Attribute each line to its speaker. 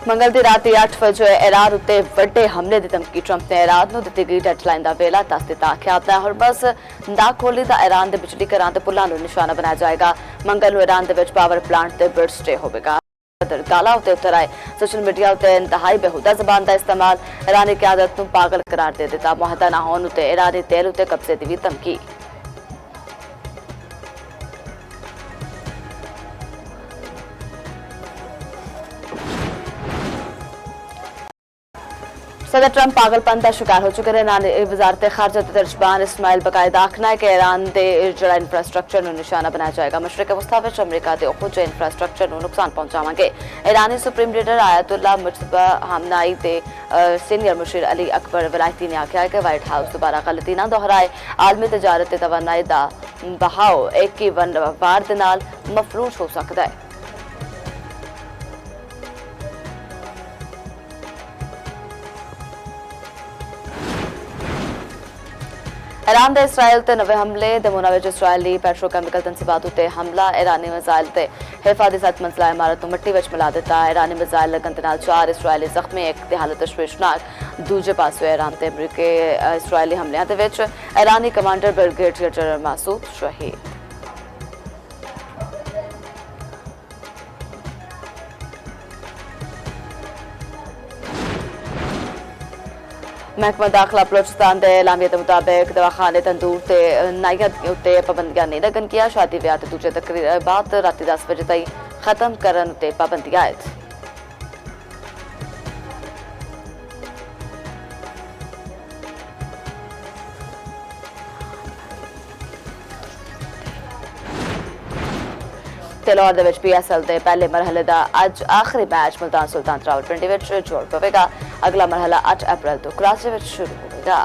Speaker 1: मंगल की रात 8 ਵਜੇ ईरान उत्ते ਵੱਡੇ हमले की धमकी ट्रंप ने ईरान ਨੂੰ ਦਿੱਤੀ ਗਈ ਡੈਡਲਾइन का वेला दस दिता। आख्या अपना हरबस ना खोली तो ईरान के बिजली घरां ते पुलां ਨੂੰ निशाना बनाया जाएगा। मंगल ਨੂੰ ईरान के पावर प्लांट से बिड स्टे होगा। गाला उत्ते उतर आए। सोशल मीडिया उत्ते इंतहाई बेहुदा जबान का इस्तेमाल ईरानी क्यादत को पागल करार दे दिता। मुआहदा ना होने उत्ते ईरानी तेल उत्ते कब्जे की भी धमकी। सदर ट्रंप पागलपन का शिकार हो चुके हैं। वजारत खारजा के तर्जबान इस्माइल बकायदा आखना है कि ईरान के जड़ा इंफ्रास्ट्रक्चर को निशाना बनाया जाएगा। मशरक वस्ता में अमरीका के उखुज इंफ्रास्ट्रक्चर को नुकसान पहुंचावे। ईरानी सुप्रीम लीडर आयतुल्ला मुजतबा हमनाई के सीनियर मुशीर अली अकबर वलायती ने आख्या है कि व्हाइट हाउस दोबारा गलती न दोहराए। आलमी तजारत के तवानाई का बहाव एक ही वार के नाल मफलूज हो सकता है। ईरान के इसराइल ते नवे हमले दमोना विच इसराइली पेट्रोकैमिकल तनसीबात उत्ते हमला। ईरानी मिसाइल ते हिफाजती 7 मंजिला इमारत को मिट्टी विच मिला दिता। ईरानी मिसाइल लगन दे नाल 4 इसराइली जख्मी। एक दी हालत तशवीशनाक। दूजे पासे ईरान ते अमरीकी इसराइली हमलियां दे विच ईरानी कमांडर ब्रिगेडियर जनरल मासूद शहीद। महकमा दाखिला बलोचिस्तान के एलामिया के मुताबिक दवाखाने तंदूर से नायत उत्ते पाबंदियां नहीं लगन किया। शादी ब्याह के दूजे तकरीबात रात 10 बजे तक खत्म करने उत्ते पाबंदी आयद। लाहौर दे विच PSL के पहले मरहले का अज आखिरी मैच मुल्तान सुल्तान रावलपिंडी विच जोड़ पवेगा। अगला मरहला 8 अप्रैल तो कराची विच शुरू होगा।